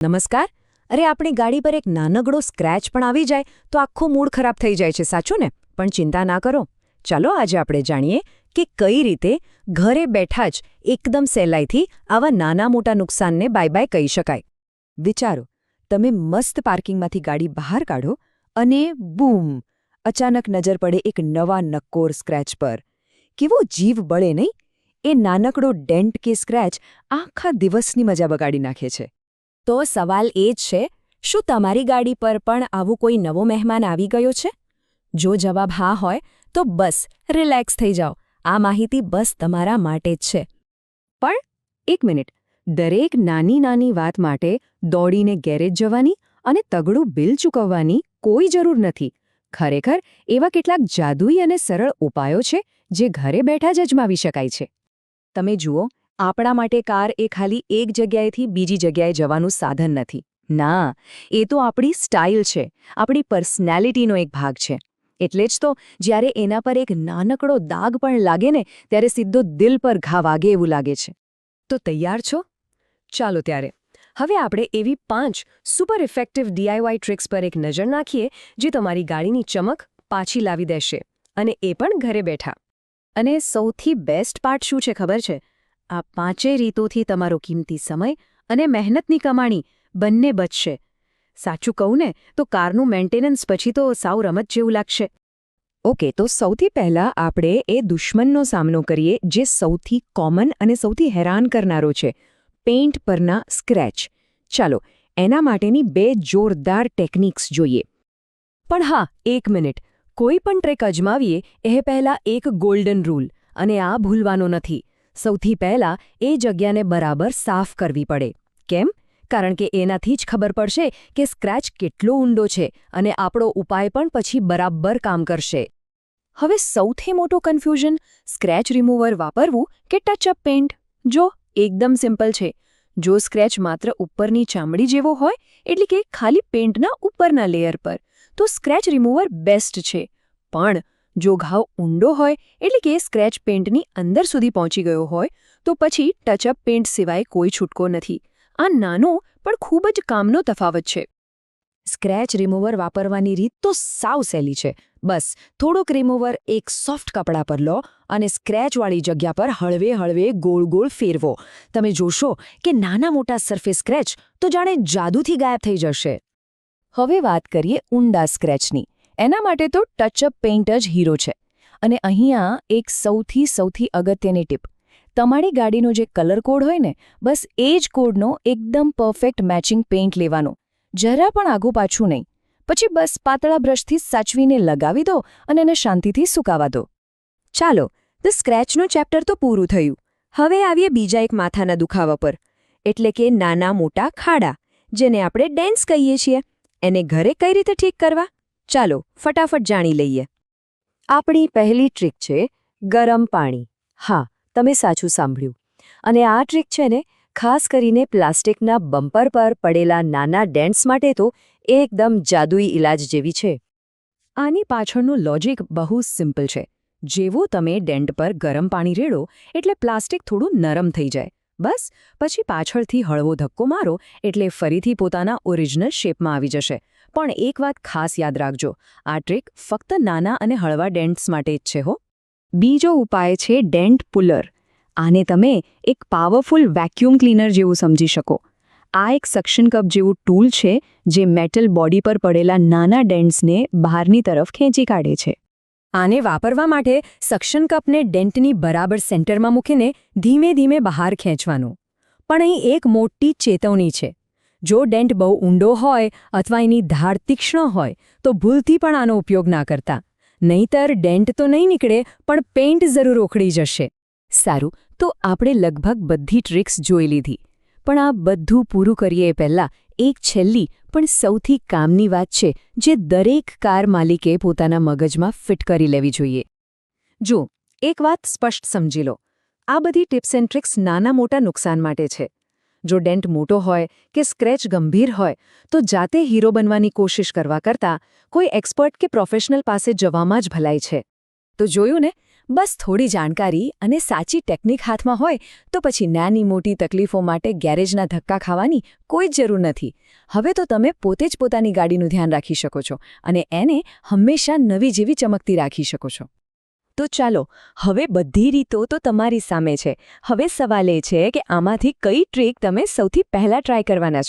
નમસ્કાર. અરે આપણી ગાડી પર એક નાનકડો સ્ક્રેચ પણ આવી જાય તો આખો મૂડ ખરાબ થઈ જાય છે, સાચું ને? પણ ચિંતા ના કરો. ચાલો આજે આપણે જાણીએ કે કઈ રીતે ઘરે બેઠા જ એકદમ સહેલાઈથી આવા નાના મોટા નુકસાનને બાય બાય કહી શકાય. વિચારો, તમે મસ્ત પાર્કિંગમાંથી ગાડી બહાર કાઢો અને બૂમ! અચાનક નજર પડે એક નવા નક્કોર સ્ક્રેચ પર. કેવો જીવ બળે નહીં? એ નાનકડો ડેન્ટ કે સ્ક્રેચ આખા દિવસની મજા બગાડી નાખે છે. તો સવાલ એ જ છે, શું તમારી ગાડી પર પણ આવું કોઈ નવો મહેમાન આવી ગયો છે? જો જવાબ હા હોય તો બસ રિલેક્સ થઈ જાઓ. આ માહિતી બસ તમારા માટે જ છે. પણ એક મિનિટ, દરેક નાની નાની વાત માટે દોડીને ગેરેજ જવાની અને તગડું બિલ ચૂકવવાની કોઈ જરૂર નથી. ખરેખર એવા કેટલાક જાદુઈ અને સરળ ઉપાયો છે જે ઘરે બેઠા જ અજમાવી શકાય છે. તમે જુઓ, આપણા માટે કાર એ ખાલી એક જગ્યાએથી બીજી જગ્યાએ જવાનું સાધન નથી. ના, એ તો આપણી સ્ટાઇલ છે, આપણી પર્સનાલિટીનો એક ભાગ છે. એટલે જ તો જ્યારે એના પર એક નાનકડો દાગ પણ લાગે ને, ત્યારે સીધો દિલ પર ઘા વાગે એવું લાગે છે. તો તૈયાર છો? ચાલો ત્યારે હવે આપણે એવી 5 સુપર ઇફેક્ટિવ DIY ટ્રિક્સ પર એક નજર નાખીએ જે તમારી ગાડીની ચમક પાછી લાવી દેશે, અને એ પણ ઘરે બેઠા. અને સૌથી બેસ્ટ પાર્ટ શું છે ખબર છે? આ 5 રીતોથી તમારો કિંમતી સમય અને મહેનતની કમાણી બંને બચશે. સાચું કહું ને તો કારનું મેન્ટેનન્સ પછી તો સાવ રમત જેવું લાગશે. ઓકે, તો સૌથી પહેલાં આપણે એ દુશ્મનનો સામનો કરીએ જે સૌથી કોમન અને સૌથી હેરાન કરનારો છે, પેઇન્ટ પરના સ્ક્રેચ. ચાલો, એના માટેની 2 જોરદાર ટેકનિક્સ જોઈએ. પણ હા, 1 મિનિટ. કોઈ પણ ટ્રેક અજમાવીએ એ પહેલાં એક ગોલ્ડન રૂલ, અને આ ભૂલવાનો નથી. સૌથી પહેલાં એ જગ્યાને બરાબર સાફ કરવી પડે. કેમ? કારણ કે એનાથી જ ખબર પડશે કે સ્ક્રેચ કેટલો ઊંડો છે અને આપણો ઉપાય પણ પછી બરાબર કામ કરશે. હવે સૌથી મોટો કન્ફ્યુઝન, સ્ક્રેચ રિમૂવર વાપરવું કે ટચઅપ પેઇન્ટ? જો, એકદમ સિમ્પલ છે. જો સ્ક્રેચ માત્ર ઉપરની ચામડી જેવો હોય, એટલે કે ખાલી પેઇન્ટના ઉપરના લેયર પર, તો સ્ક્રેચ રિમૂવર બેસ્ટ છે. પણ જો ઘાવ ઊંડો હોય, એટલે કે સ્ક્રેચ પેઇન્ટની અંદર સુધી પહોંચી ગયો હોય, તો પછી ટચઅપ પેઇન્ટ સિવાય કોઈ છૂટકો નથી. આ નાનો પણ ખૂબ જ કામનો તફાવત છે. સ્ક્રેચ રિમૂવર વાપરવાની રીત તો સાવ સહેલી છે. બસ થોડુંક રિમૂવર એક સોફ્ટ કપડા પર લો અને સ્ક્રેચવાળી જગ્યા પર હળવે હળવે ગોળ ગોળ ફેરવો. તમે જોશો કે નાના મોટા સરફેસ સ્ક્રેચ તો જાણે જાદુથી ગાયબ થઈ જશે. હવે વાત કરીએ ઊંડા સ્ક્રેચની. એના માટે તો ટચઅપ પેઇન્ટ જ હીરો છે. અને અહીંયા એક સૌથી અગત્યની ટીપ. તમારી ગાડીનો જે કલર કોડ હોય ને, બસ એ જ કોડનો એકદમ પરફેક્ટ મેચિંગ પેઇન્ટ લેવાનો. જરા પણ આગું પાછું નહીં. પછી બસ પાતળા બ્રશથી સાચવીને લગાવી દો અને એને શાંતિથી સુકાવા દો. ચાલો, ધ સ્ક્રેચનું ચેપ્ટર તો પૂરું થયું. હવે આવીએ બીજા એક માથાના દુખાવા પર, એટલે કે નાના મોટા ખાડા, જેને આપણે ડેન્ટ્સ કહીએ છીએ. એને ઘરે કઈ રીતે ઠીક કરવા? ચાલો ફટાફટ જાણી લઈએ. આપણી પહેલી ટ્રીક છે ગરમ પાણી. હા, તમે સાચું સાંભળ્યું. અને આ ટ્રીક છે ને, ખાસ કરીને પ્લાસ્ટિકના બમ્પર પર પડેલા નાના ડેન્ટ્સ માટે તો એકદમ જાદુઈ ઇલાજ જેવી છે. આની પાછળનું લોજિક બહુ સિમ્પલ છે. જેવું તમે ડેન્ટ પર ગરમ પાણી રેડો એટલે પ્લાસ્ટિક થોડું નરમ થઈ જાય. બસ પછી પાછળથી હળવો ધક્કો મારો એટલે ફરીથી પોતાના ઓરિજિનલ શેપમાં આવી જશે. પણ એક વાત ખાસ યાદ રાખજો, આ ટ્રીક ફક્ત નાના અને હળવા ડેન્ટ્સ માટે જ છે હો. બીજો ઉપાય છે ડેન્ટ પુલર. આને તમે એક પાવરફુલ વેક્યુમ ક્લીનર જેવું સમજી શકો. આ એક સક્શન કપ જેવું ટૂલ છે જે મેટલ બોડી પર પડેલા નાના ડેન્ટ્સને બહારની તરફ ખેંચી કાઢે છે. આને વાપરવા માટે સક્શન કપને ડેન્ટની બરાબર સેન્ટરમાં મૂકીને ધીમે ધીમે બહાર ખેંચવાનું. પણ અહીં એક મોટી ચેતવણી છે. જો ડેન્ટ બહુ ઊંડો હોય અથવા એની ધાર તીક્ષ્ણ હોય તો ભૂલથી પણ આનો ઉપયોગ ના કરતા. નહીંતર ડેન્ટ તો નહીં નીકળે, પણ પેઇન્ટ જરૂર ઉખડી જશે. સારું, તો આપણે લગભગ બધી ટ્રિક્સ જોઈ લીધી. પણ આ બધું પૂરું કરીએ એ પહેલાં એક છેલ્લી પણ સૌથી કામની વાત છે જે દરેક કાર માલિકે પોતાના મગજમાં ફિટ કરી લેવી જોઈએ. જો, એક વાત સ્પષ્ટ સમજી લો. આ બધી ટિપ્સ એન્ડ ટ્રિક્સ નાના મોટા નુકસાન માટે છે. જો ડેન્ટ મોટો હોય કે સ્ક્રેચ ગંભીર હોય તો જાતે હીરો બનવાની કોશિશ કરવા કરતાં કોઈ એક્સપર્ટ કે પ્રોફેશનલ પાસે જવામાં જ ભલાઈ છે. તો જોયું ને, બસ થોડી જાણકારી અને સાચી ટેકનિક હાથમાં હોય તો પછી નાની મોટી તકલીફો માટે ગેરેજના ધક્કા ખાવાની કોઈ જ જરૂર નથી. હવે તો તમે પોતે જ પોતાની ગાડીનું ધ્યાન રાખી શકો છો અને એને હંમેશા નવી જેવી ચમકતી રાખી શકો છો. તો ચાલો, હવે બધી રીતો તો તમારી સામે છે. હવે સવાલ એ છે કે આમાંથી કઈ ટ્રીક તમે સૌથી પહેલા ટ્રાય કરવાના છો.